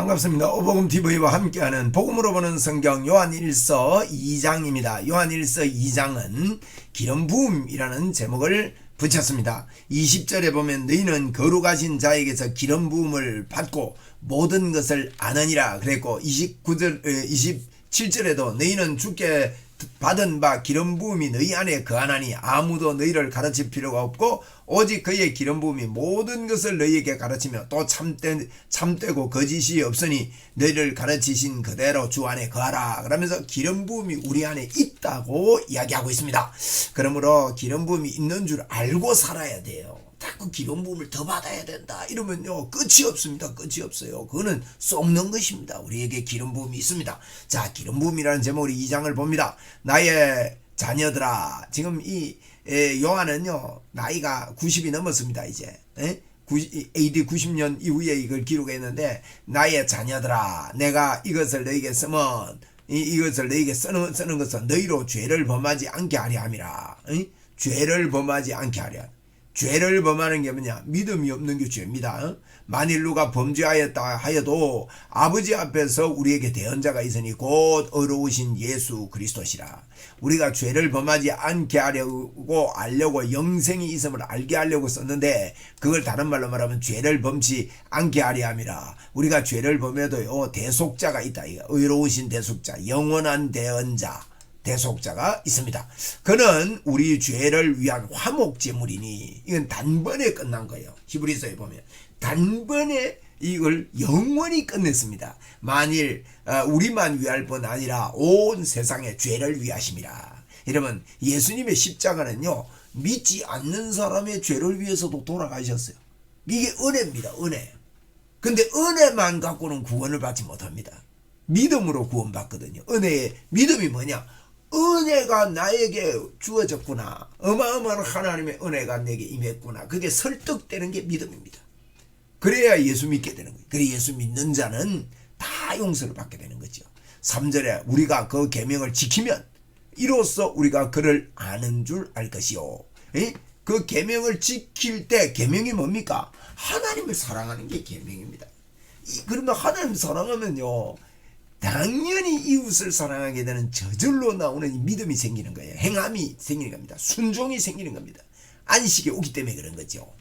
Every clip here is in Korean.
반갑습니다. 오복음TV와 함께하는 복음으로 보는 성경 요한일서 2장입니다. 요한일서 2장은 기름 부음이라는 제목을 붙였습니다. 20절에 보면 너희는 거룩하신 자에게서 기름 부음을 받고 모든 것을 아느니라 그랬고 27절에도 너희는 주께 받은 바 기름 부음이 너희 안에 거하나니 아무도 너희를 가르칠 필요가 없고 오직 그의 기름 부음이 모든 것을 너희에게 가르치며 또 참되고 거짓이 없으니 너희를 가르치신 그대로 주 안에 거하라 그러면서 기름 부음이 우리 안에 있다고 이야기하고 있습니다. 그러므로 기름 부음이 있는 줄 알고 살아야 돼요. 자꾸 기름 부음을 더 받아야 된다 이러면요 끝이 없습니다. 끝이 없어요. 그거는 썩는 것입니다. 우리에게 기름 부음이 있습니다. 자, 기름 부음이라는 제목으로 2장을 봅니다. 나의 자녀들아, 지금 이 요한은요 나이가 90이 넘었습니다. 이제 AD 90년 이후에 이걸 기록했는데, 나의 자녀들아, 내가 이것을 너희에게 쓰면 이것을 너희에게 쓰는 것은 너희로 죄를 범하지 않게 하려 함이라. 죄를 범하지 않게 하려. 죄를 범하는 게 뭐냐? 믿음이 없는 게 죄입니다. 만일 누가 범죄하였다 하여도 아버지 앞에서 우리에게 대언자가 있으니 곧 의로우신 예수 그리스도시라. 우리가 죄를 범하지 않게 하려고 알려고 영생이 있음을 알게 하려고 썼는데, 그걸 다른 말로 말하면 죄를 범치 않게 하려 함이라. 우리가 죄를 범해도요 대속자가 있다. 의로우신 대속자, 영원한 대언자, 대속자가 있습니다. 그는 우리 죄를 위한 화목제물이니, 이건 단번에 끝난 거예요. 히브리서에 보면 단번에 이걸 영원히 끝냈습니다. 만일 우리만 위할 뿐 아니라 온 세상의 죄를 위하심이라. 여러분, 예수님의 십자가는요 믿지 않는 사람의 죄를 위해서도 돌아가셨어요. 이게 은혜입니다. 은혜. 근데 은혜만 갖고는 구원을 받지 못합니다. 믿음으로 구원받거든요. 은혜의 믿음이 뭐냐? 은혜가 나에게 주어졌구나. 어마어마한 하나님의 은혜가 내게 임했구나. 그게 설득되는 게 믿음입니다. 그래야 예수 믿게 되는 거예요. 그래 예수 믿는 자는 다 용서를 받게 되는 거죠. 3절에 우리가 그 계명을 지키면 이로써 우리가 그를 아는 줄 알 것이요. 그 계명을 지킬 때, 계명이 뭡니까? 하나님을 사랑하는 게 계명입니다. 그러면 하나님 사랑하면요 당연히 이웃을 사랑하게 되는 저절로 나오는 믿음이 생기는 거예요. 행함이 생기는 겁니다. 순종이 생기는 겁니다. 안식이 오기 때문에 그런 거죠.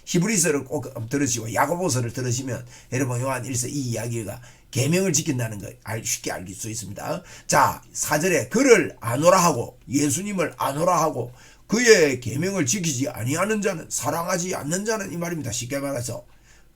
히브리서를 꼭 들으시고 야고보서를 들으시면 여러분 요한일서 이 이야기가 계명을 지킨다는 걸 쉽게 알 수 있습니다. 자, 4절에 그를 아노라 하고, 예수님을 아노라 하고 그의 계명을 지키지 아니하는 자는, 사랑하지 않는 자는, 이 말입니다. 쉽게 말해서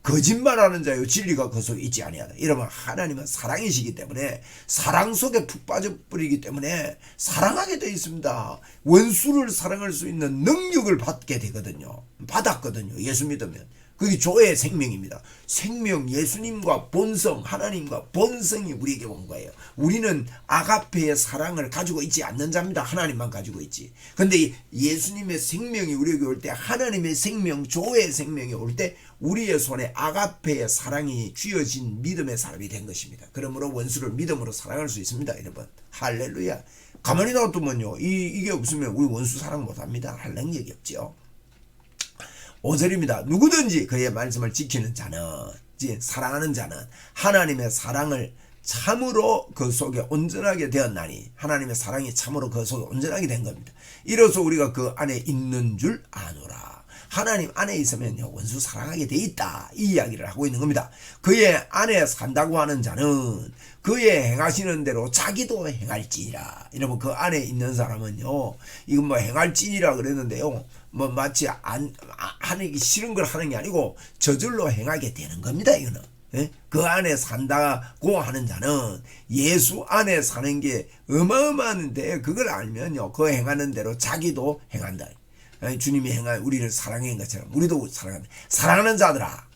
거짓말하는 자요 진리가 그 속에 있지 아니하다. 이러면 하나님은 사랑이시기 때문에 사랑 속에 푹 빠져버리기 때문에 사랑하게 되어 있습니다. 원수를 사랑할 수 있는 능력을 받게 되거든요. 받았거든요. 예수 믿으면. 그게 조의 생명입니다. 생명, 예수님과 본성, 하나님과 본성이 우리에게 온 거예요. 우리는 아가페의 사랑을 가지고 있지 않는 자입니다. 하나님만 가지고 있지. 근데 예수님의 생명이 우리에게 올 때, 하나님의 생명, 조의 생명이 올 때 우리의 손에 아가페의 사랑이 쥐어진 믿음의 사람이 된 것입니다. 그러므로 원수를 믿음으로 사랑할 수 있습니다. 여러분, 할렐루야. 가만히 놔두면요 이게 없으면 우리 원수 사랑 못합니다. 할 능력이 없죠. 5절입니다. 누구든지 그의 말씀을 지키는 자는, 사랑하는 자는 하나님의 사랑을 참으로 그 속에 온전하게 되었나니, 하나님의 사랑이 참으로 그 속에 온전하게 된 겁니다. 이로써 우리가 그 안에 있는 줄 아노라. 하나님 안에 있으면요 원수 사랑하게 돼 있다, 이 이야기를 하고 있는 겁니다. 그의 안에 산다고 하는 자는 그의 행하시는 대로 자기도 행할지니라. 여러분, 그 안에 있는 사람은요, 이건 뭐 행할지니라 그랬는데요, 뭐 마치 하기 싫은 걸 하는 게 아니고 저절로 행하게 되는 겁니다. 이거는 그 안에 산다고 하는 자는 예수 안에 사는 게 어마어마한데, 그걸 알면요 그 행하는 대로 자기도 행한다. 주님이 행한 우리를 사랑한 것처럼 우리도 사랑한다. 사랑하는 자들아,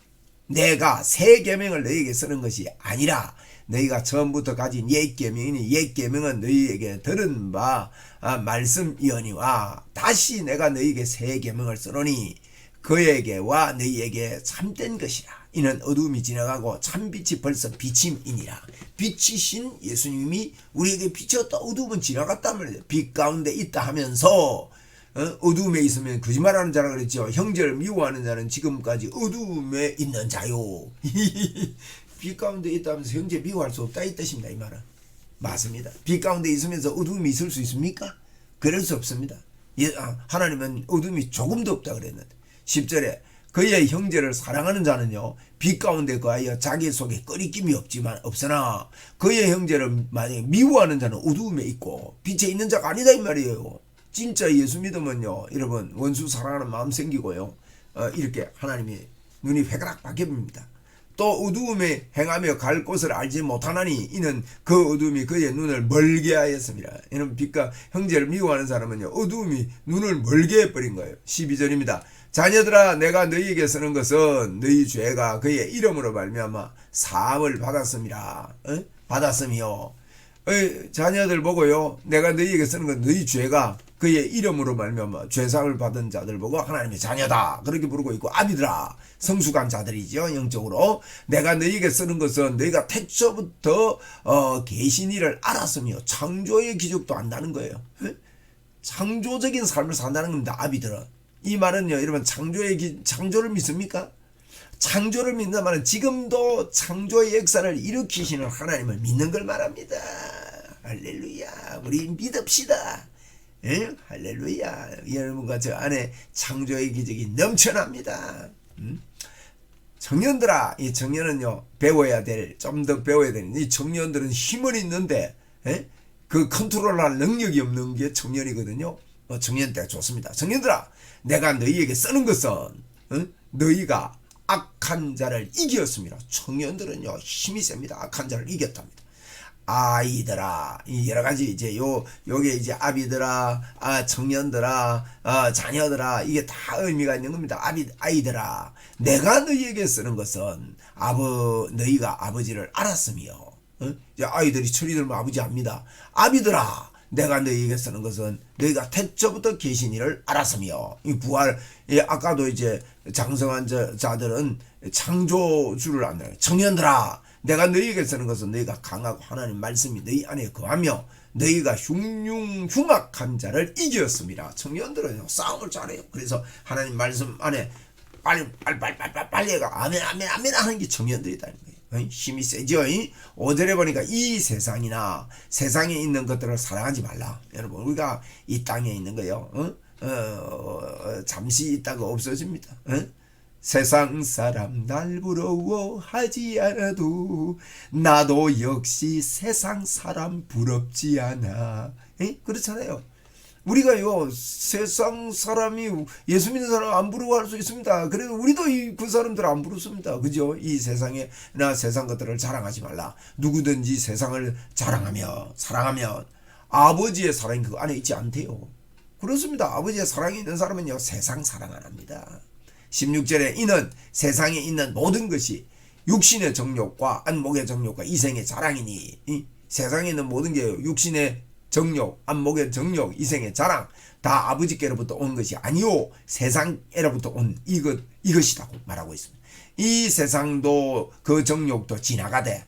내가 새 계명을 너희에게 쓰는 것이 아니라 너희가 처음부터 가진 옛 계명이니, 옛 계명은 너희에게 들은 바 말씀이오니와 다시 내가 너희에게 새 계명을 쓰노니 그에게와 너희에게 참된 것이라. 이는 어두움이 지나가고 참빛이 벌써 비침이니라. 빛이신 예수님이 우리에게 비쳤다. 어두움은 지나갔단 말이에요. 빛 가운데 있다 하면서 어두움에 있으면 거짓말하는 자라 그랬죠. 형제를 미워하는 자는 지금까지 어두움에 있는 자요. 빛 가운데 있다면서 형제 미워할 수 없다 이 뜻입니다. 이 말은 맞습니다. 빛 가운데 있으면서 어둠이 있을 수 있습니까? 그럴 수 없습니다. 하나님은 어둠이 조금도 없다 그랬는데 10절에 그의 형제를 사랑하는 자는요 빛 가운데 거하여 자기 속에 꺼리낌이 없으나 그의 형제를 만약에 미워하는 자는 어두움에 있고 빛에 있는 자가 아니다 이 말이에요. 진짜 예수 믿으면요 여러분 원수 사랑하는 마음 생기고요 이렇게 하나님이 눈이 회그락 바뀝니다. 또 어두움에 행하며 갈 곳을 알지 못하나니 이는 그 어두움이 그의 눈을 멀게 하였습니다. 이는 빛과 형제를 미워하는 사람은요 어두움이 눈을 멀게 해버린 거예요. 12절입니다. 자녀들아 내가 너희에게 쓰는 것은 너희 죄가 그의 이름으로 말미암아 사함을 받았습니다. 받았으며 자녀들 보고요 내가 너희에게 쓰는 건 너희 죄가 그의 이름으로 말미암아 죄상을 받은 자들 보고 하나님의 자녀다 그렇게 부르고 있고 아비들아 성숙한 자들이죠. 영적으로 내가 너희에게 쓰는 것은 너희가 태초부터 계신 이를 알았으며 창조의 기적도 안다는 거예요. 창조적인 삶을 산다는 겁니다. 아비들은 이 말은요 여러분 창조를 믿습니까? 창조를 믿는 말은 지금도 창조의 역사를 일으키시는 하나님을 믿는 걸 말합니다. 할렐루야. 우리 믿읍시다. 할렐루야. 여러분과 저 안에 창조의 기적이 넘쳐납니다. 청년들아 이 청년은요 배워야 될 좀 더 배워야 되는 이 청년들은 힘은 있는데 그 컨트롤할 능력이 없는 게 청년이거든요. 청년 때 좋습니다. 청년들아 내가 너희에게 쓰는 것은 너희가 악한 자를 이겼습니다. 청년들은요 힘이 셉니다. 악한 자를 이겼답니다. 아이들아 여러 가지 이제 요게 이제 아비들아 청년들아 자녀들아 이게 다 의미가 있는 겁니다. 아이들아 내가 너희에게 쓰는 것은 너희가 아버지를 알았으며 이제 아이들이 철이 들면 아버지 압니다. 아비들아 내가 너희에게 쓰는 것은 너희가 태초부터 계신 이를 알았으며 이 부활 아까도 이제 장성한 자들은 창조주를 안다. 청년들아 내가 너희에게 쓰는 것은 너희가 강하고 하나님 말씀이 너희 안에 거하며 너희가 흉악한 자를 이겼습니다. 청년들은요 싸움을 잘해요. 그래서 하나님 말씀 안에 빨리 아멘 하는 게 청년들이다. 힘이 세죠. 5절에 보니까 이 세상이나 세상에 있는 것들을 사랑하지 말라. 여러분 우리가 이 땅에 있는 거요 잠시 있다가 없어집니다. 세상 사람 날 부러워하지 않아도 나도 역시 세상 사람 부럽지 않아. 그렇잖아요. 우리가요 세상 사람이 예수 믿는 사람 안 부러워할 수 있습니다. 그래도 우리도 그 사람들 안 부럽습니다. 그죠? 이 세상에나 세상 것들을 자랑하지 말라. 누구든지 세상을 자랑하며 사랑하면 아버지의 사랑이 그 안에 있지 않대요. 그렇습니다. 아버지의 사랑이 있는 사람은요 세상 사랑 안 합니다. 16절에 이는 세상에 있는 모든 것이 육신의 정욕과 안목의 정욕과 이생의 자랑이니 세상에 있는 모든 게 육신의 정욕, 안목의 정욕, 이생의 자랑 다 아버지께로부터 온 것이 아니오 세상에로부터 온 이것이라고 말하고 있습니다. 이 세상도 그 정욕도 지나가되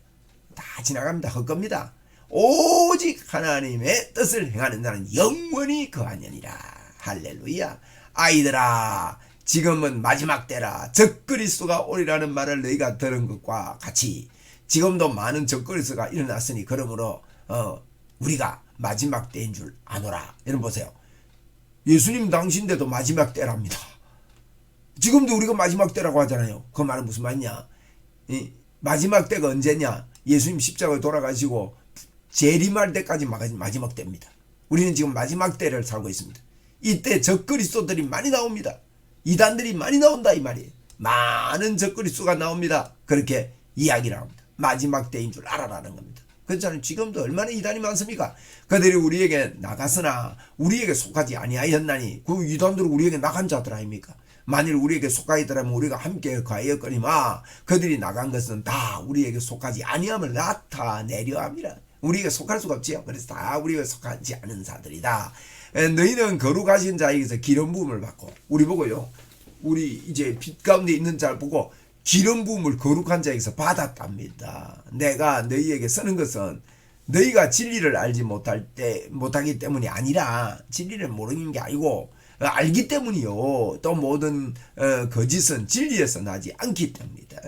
다 지나갑니다. 헛겁니다. 오직 하나님의 뜻을 행하는 자는 영원히 거하느니라. 할렐루야. 아이들아 지금은 마지막 때라 적그리스도가 오리라는 말을 너희가 들은 것과 같이 지금도 많은 적그리스도가 일어났으니 그러므로 우리가 마지막 때인 줄 아노라. 여러분 보세요. 예수님 당신데도 마지막 때랍니다. 지금도 우리가 마지막 때라고 하잖아요. 그 말은 무슨 말이냐. 마지막 때가 언제냐. 예수님 십자가에 돌아가시고 재림할 때까지 마지막 때입니다. 우리는 지금 마지막 때를 살고 있습니다. 이때 적그리스도들이 많이 나옵니다. 이단들이 많이 나온다 이 말이에요. 많은 적그리스도가 나옵니다. 그렇게 이야기를 합니다. 마지막 때인 줄 알아라는 겁니다. 그렇잖아요. 지금도 얼마나 이단이 많습니까? 그들이 우리에게 나갔으나 우리에게 속하지 아니하였나니 그 이단들은 우리에게 나간 자들 아닙니까? 만일 우리에게 속하였더라면 우리가 함께 가하였거니와 그들이 나간 것은 다 우리에게 속하지 아니함을 나타내려 합니다. 우리에게 속할 수가 없지요. 그래서 다 우리에게 속하지 않은 자들이다. 너희는 거룩하신 자에게서 기름 부음을 받고 우리 보고요. 우리 이제 빛 가운데 있는 자를 보고 기름 부음을 거룩한 자에게서 받았답니다. 내가 너희에게 쓰는 것은 너희가 진리를 알지 못하기 때문이 아니라 진리를 모르는 게 아니고 알기 때문이요. 또 모든 거짓은 진리에서 나지 않기 때문이다.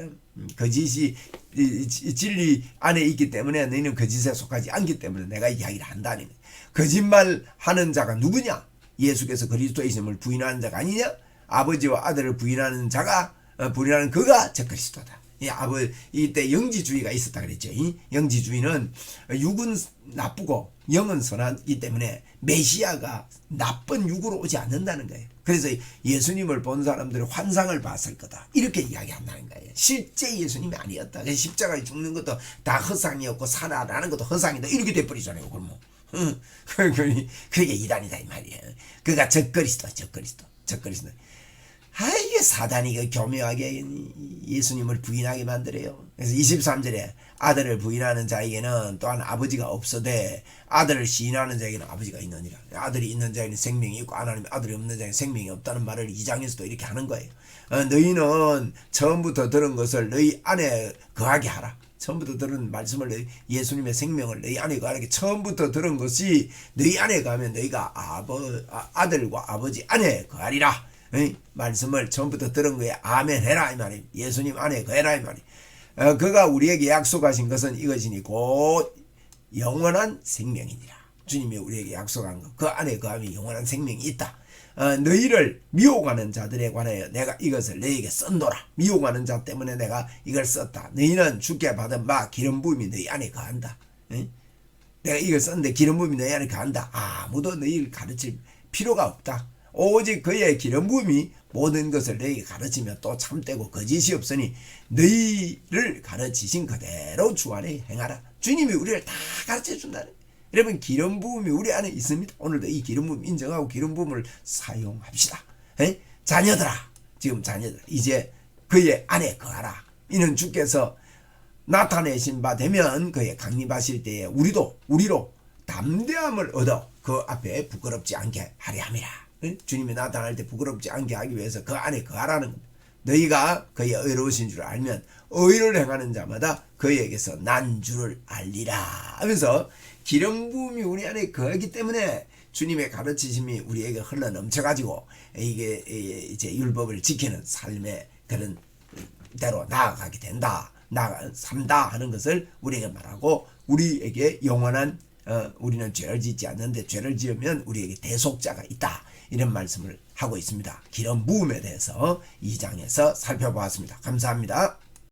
거짓이 이 진리 안에 있기 때문에 너희는 거짓에 속하지 않기 때문에 내가 이야기를 한다는 거예요. 거짓말하는 자가 누구냐? 예수께서 그리스도이심을 부인하는 자가 아니냐? 아버지와 아들을 부인하는 자가 부인하는 그가 적그리스도다. 이때 영지주의가 있었다 그랬죠. 영지주의는 육은 나쁘고 영은 선하기 때문에 메시아가 나쁜 육으로 오지 않는다는 거예요. 그래서 예수님을 본 사람들은 환상을 봤을 거다 이렇게 이야기한다는 거예요. 실제 예수님이 아니었다. 십자가에 죽는 것도 다 허상이었고 살아나는 것도 허상이다 이렇게 돼버리잖아요. 그럼 그게 이단이다 이 말이에요. 그가 적그리스도. 이게 사단이 교묘하게 예수님을 부인하게 만들어요. 그래서 23절에 아들을 부인하는 자에게는 또한 아버지가 없어되 아들을 시인하는 자에게는 아버지가 있느니라. 아들이 있는 자에게는 생명이 있고 하나님의 아들이 없는 자에게는 생명이 없다는 말을 2장에서도 이렇게 하는 거예요. 너희는 처음부터 들은 것을 너희 안에 거하게 하라. 처음부터 들은 말씀을 예수님의 생명을 너희 안에 거하게 처음부터 들은 것이 너희 안에 거하면 너희가 아들과 아버지 안에 거하리라. 말씀을 처음부터 들은 거에 아멘 해라 이 말이에요. 예수님 안에 거해라 이 말이에요. 그가 우리에게 약속하신 것은 이것이니 곧 영원한 생명이니라. 주님이 우리에게 약속한 것 그 안에 거하면 영원한 생명이 있다. 너희를 미혹하는 자들에 관하여 내가 이것을 너희에게 썼노라. 미혹하는 자 때문에 내가 이걸 썼다. 너희는 주께 받은 바 기름 부음이 너희 안에 거한다. 내가 이걸 썼는데 기름 부음이 너희 안에 거한다. 아무도 너희를 가르칠 필요가 없다. 오직 그의 기름 부음이 모든 것을 너희에게 가르치며 또 참되고 거짓이 없으니 너희를 가르치신 그대로 주 안에 행하라. 주님이 우리를 다 가르쳐 준다는. 여러분 기름 부음이 우리 안에 있습니다. 오늘도 이 기름 부음 인정하고 기름 부음을 사용합시다. 자녀들아, 지금 자녀들 이제 그의 안에 거하라. 이는 주께서 나타내신 바 되면 그의 강림하실 때에 우리로 담대함을 얻어 그 앞에 부끄럽지 않게 하려 함이라. 주님이 나타날 때 부끄럽지 않게 하기 위해서 그 안에 거하라는 겁니다. 너희가 그의 의로우신 줄 알면 의를 행하는 자마다 그에게서 난 줄을 알리라 하면서 기름 부음이 우리 안에 거하기 때문에 주님의 가르치심이 우리에게 흘러 넘쳐가지고 이게 이제 율법을 지키는 삶의 그런 대로 나아가게 된다. 산다 하는 것을 우리에게 말하고 우리에게 영원한 우리는 죄를 짓지 않는데 죄를 지으면 우리에게 대속자가 있다. 이런 말씀을 하고 있습니다. 기름 부음에 대해서 2장에서 살펴보았습니다. 감사합니다.